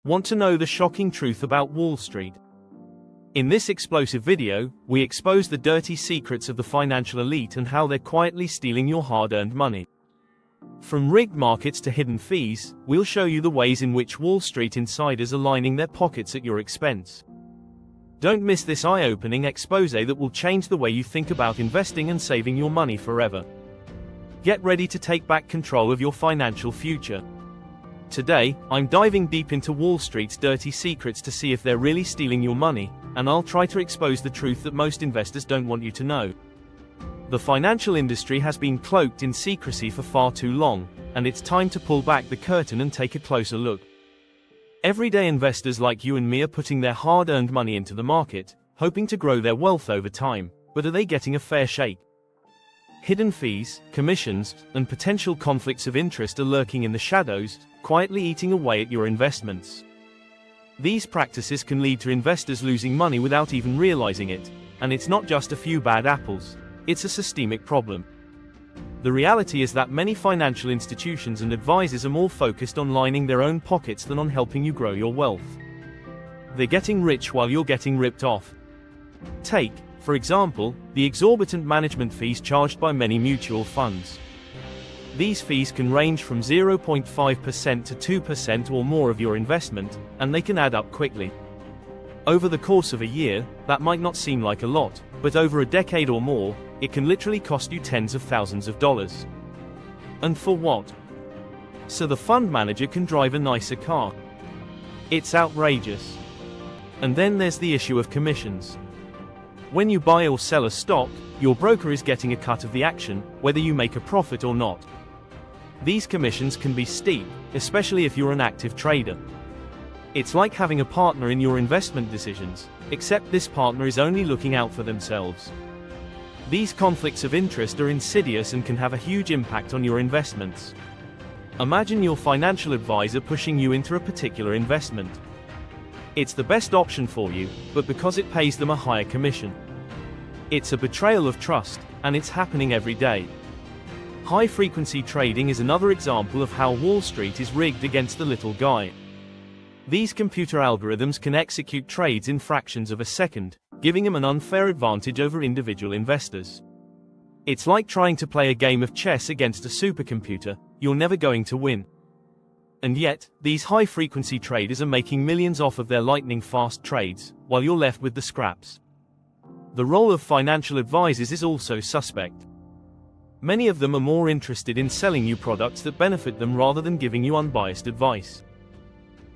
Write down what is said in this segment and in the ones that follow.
Want to know the shocking truth about Wall Street? In this explosive video, we expose the dirty secrets of the financial elite and how they're quietly stealing your hard-earned money. From rigged markets to hidden fees, we'll show you the ways in which Wall Street insiders are lining their pockets at your expense. Don't miss this eye-opening expose that will change the way you think about investing and saving your money forever. Get ready to take back control of your financial future. Today, I'm diving deep into Wall Street's dirty secrets to see if they're really stealing your money, and I'll try to expose the truth that most investors don't want you to know. The financial industry has been cloaked in secrecy for far too long, and it's time to pull back the curtain and take a closer look. Everyday investors like you and me are putting their hard-earned money into the market, hoping to grow their wealth over time, but are they getting a fair shake? Hidden fees, commissions, and potential conflicts of interest are lurking in the shadows, quietly eating away at your investments. These practices can lead to investors losing money without even realizing it, and it's not just a few bad apples, it's a systemic problem. The reality is that many financial institutions and advisors are more focused on lining their own pockets than on helping you grow your wealth. They're getting rich while you're getting ripped off. Take, for example, the exorbitant management fees charged by many mutual funds. These fees can range from 0.5% to 2% or more of your investment, and they can add up quickly. Over the course of a year, that might not seem like a lot, but over a decade or more, it can literally cost you tens of thousands of dollars. And for what? So the fund manager can drive a nicer car. It's outrageous. And then there's the issue of commissions. When you buy or sell a stock, your broker is getting a cut of the action, whether you make a profit or not. These commissions can be steep, especially if you're an active trader. It's like having a partner in your investment decisions, except this partner is only looking out for themselves. These conflicts of interest are insidious and can have a huge impact on your investments. Imagine your financial advisor pushing you into a particular investment. It's the best option for you, but because it pays them a higher commission. It's a betrayal of trust, and it's happening every day. High-frequency trading is another example of how Wall Street is rigged against the little guy. These computer algorithms can execute trades in fractions of a second, giving them an unfair advantage over individual investors. It's like trying to play a game of chess against a supercomputer. You're never going to win. And yet, these high-frequency traders are making millions off of their lightning-fast trades, while you're left with the scraps. The role of financial advisors is also suspect. Many of them are more interested in selling you products that benefit them rather than giving you unbiased advice.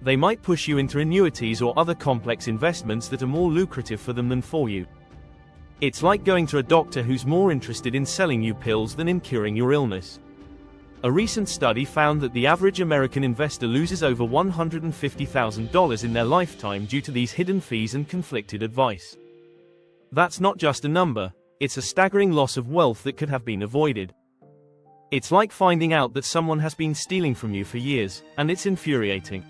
They might push you into annuities or other complex investments that are more lucrative for them than for you. It's like going to a doctor who's more interested in selling you pills than in curing your illness. A recent study found that the average American investor loses over $150,000 in their lifetime due to these hidden fees and conflicted advice. That's not just a number, it's a staggering loss of wealth that could have been avoided. It's like finding out that someone has been stealing from you for years, and it's infuriating.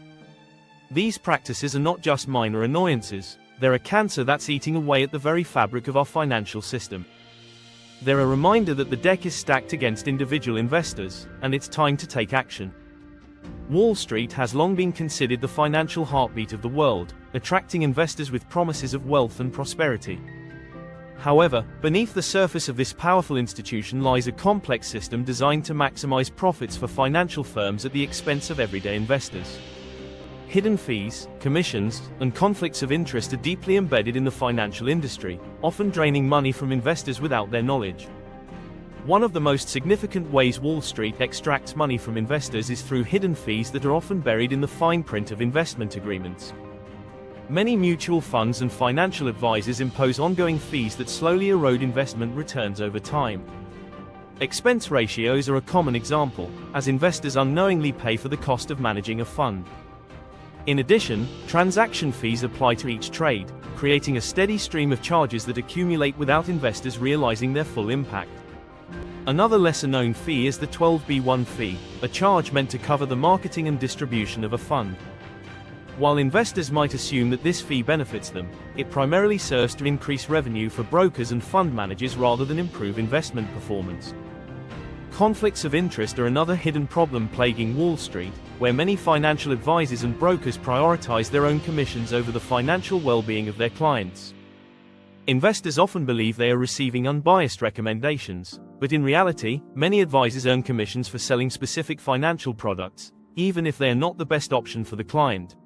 These practices are not just minor annoyances, they're a cancer that's eating away at the very fabric of our financial system. They're a reminder that the deck is stacked against individual investors, and it's time to take action. Wall Street has long been considered the financial heartbeat of the world, attracting investors with promises of wealth and prosperity. However, beneath the surface of this powerful institution lies a complex system designed to maximize profits for financial firms at the expense of everyday investors. Hidden fees, commissions, and conflicts of interest are deeply embedded in the financial industry, often draining money from investors without their knowledge. One of the most significant ways Wall Street extracts money from investors is through hidden fees that are often buried in the fine print of investment agreements. Many mutual funds and financial advisors impose ongoing fees that slowly erode investment returns over time. Expense ratios are a common example, as investors unknowingly pay for the cost of managing a fund. In addition, transaction fees apply to each trade, creating a steady stream of charges that accumulate without investors realizing their full impact. Another lesser-known fee is the 12b-1 fee, a charge meant to cover the marketing and distribution of a fund. While investors might assume that this fee benefits them, it primarily serves to increase revenue for brokers and fund managers rather than improve investment performance. Conflicts of interest are another hidden problem plaguing Wall Street, where many financial advisors and brokers prioritize their own commissions over the financial well-being of their clients. Investors often believe they are receiving unbiased recommendations, but in reality, many advisors earn commissions for selling specific financial products, even if they are not the best option for the client.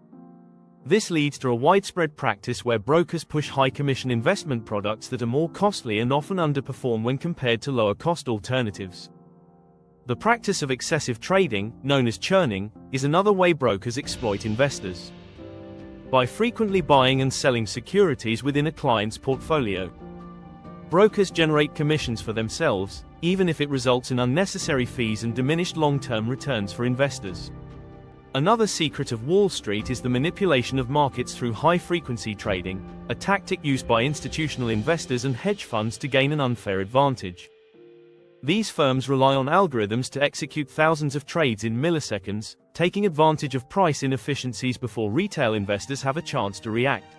This leads to a widespread practice where brokers push high-commission investment products that are more costly and often underperform when compared to lower-cost alternatives. The practice of excessive trading, known as churning, is another way brokers exploit investors. By frequently buying and selling securities within a client's portfolio, brokers generate commissions for themselves, even if it results in unnecessary fees and diminished long-term returns for investors. Another secret of Wall Street is the manipulation of markets through high-frequency trading, a tactic used by institutional investors and hedge funds to gain an unfair advantage. These firms rely on algorithms to execute thousands of trades in milliseconds, taking advantage of price inefficiencies before retail investors have a chance to react.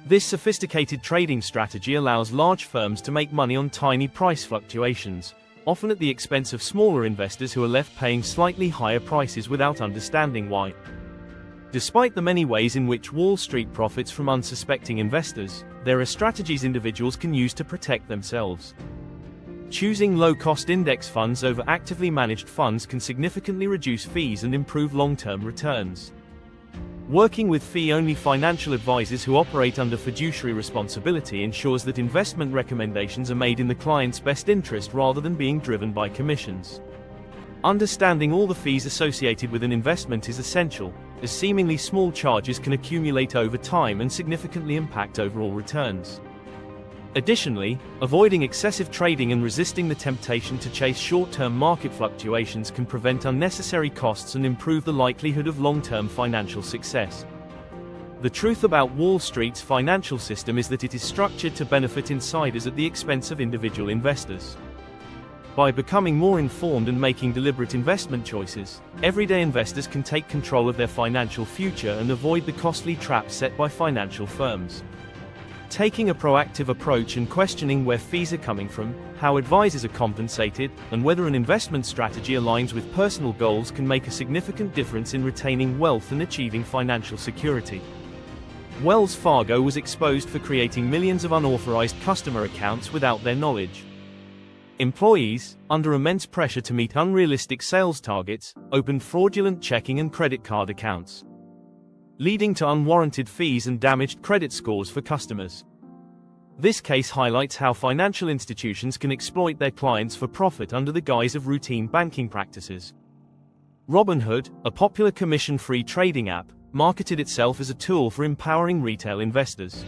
This sophisticated trading strategy allows large firms to make money on tiny price fluctuations, often at the expense of smaller investors who are left paying slightly higher prices without understanding why. Despite the many ways in which Wall Street profits from unsuspecting investors, there are strategies individuals can use to protect themselves. Choosing low-cost index funds over actively managed funds can significantly reduce fees and improve long-term returns. Working with fee-only financial advisors who operate under fiduciary responsibility ensures that investment recommendations are made in the client's best interest rather than being driven by commissions. Understanding all the fees associated with an investment is essential, as seemingly small charges can accumulate over time and significantly impact overall returns. Additionally, avoiding excessive trading and resisting the temptation to chase short-term market fluctuations can prevent unnecessary costs and improve the likelihood of long-term financial success. The truth about Wall Street's financial system is that it is structured to benefit insiders at the expense of individual investors. By becoming more informed and making deliberate investment choices, everyday investors can take control of their financial future and avoid the costly traps set by financial firms. Taking a proactive approach and questioning where fees are coming from, how advisors are compensated, and whether an investment strategy aligns with personal goals can make a significant difference in retaining wealth and achieving financial security. Wells Fargo was exposed for creating millions of unauthorized customer accounts without their knowledge. Employees, under immense pressure to meet unrealistic sales targets, opened fraudulent checking and credit card accounts, leading to unwarranted fees and damaged credit scores for customers. This case highlights how financial institutions can exploit their clients for profit under the guise of routine banking practices. Robinhood, a popular commission-free trading app, marketed itself as a tool for empowering retail investors.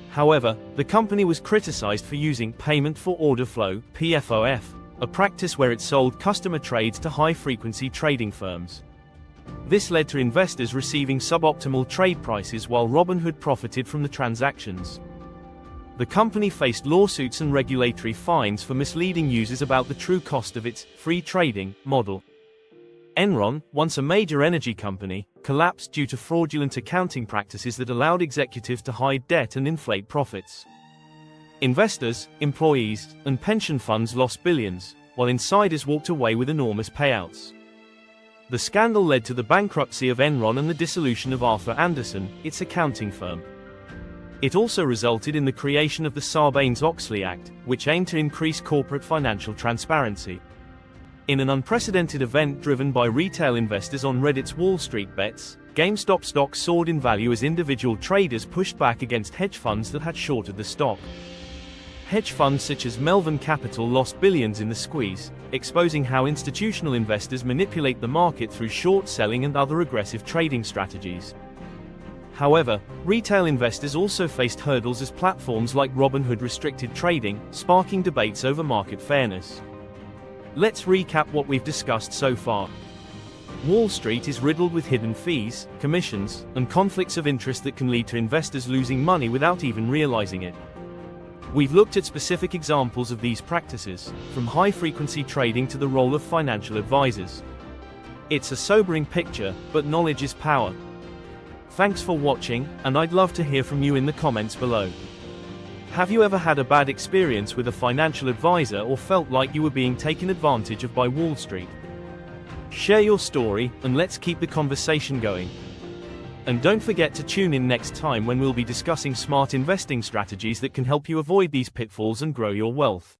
However, the company was criticized for using payment for order flow (PFOF), a practice where it sold customer trades to high-frequency trading firms. This led to investors receiving suboptimal trade prices while Robinhood profited from the transactions. The company faced lawsuits and regulatory fines for misleading users about the true cost of its free trading model. Enron, once a major energy company, collapsed due to fraudulent accounting practices that allowed executives to hide debt and inflate profits. Investors, employees, and pension funds lost billions, while insiders walked away with enormous payouts. The scandal led to the bankruptcy of Enron and the dissolution of Arthur Andersen, its accounting firm. It also resulted in the creation of the Sarbanes-Oxley Act, which aimed to increase corporate financial transparency. In an unprecedented event driven by retail investors on Reddit's Wall Street Bets, GameStop stock soared in value as individual traders pushed back against hedge funds that had shorted the stock. Hedge funds such as Melvin Capital lost billions in the squeeze, exposing how institutional investors manipulate the market through short selling and other aggressive trading strategies. However, retail investors also faced hurdles as platforms like Robinhood restricted trading, sparking debates over market fairness. Let's recap what we've discussed so far. Wall Street is riddled with hidden fees, commissions, and conflicts of interest that can lead to investors losing money without even realizing it. We've looked at specific examples of these practices, from high-frequency trading to the role of financial advisors. It's a sobering picture, but knowledge is power. Thanks for watching, and I'd love to hear from you in the comments below. Have you ever had a bad experience with a financial advisor or felt like you were being taken advantage of by Wall Street? Share your story, and let's keep the conversation going. And don't forget to tune in next time when we'll be discussing smart investing strategies that can help you avoid these pitfalls and grow your wealth.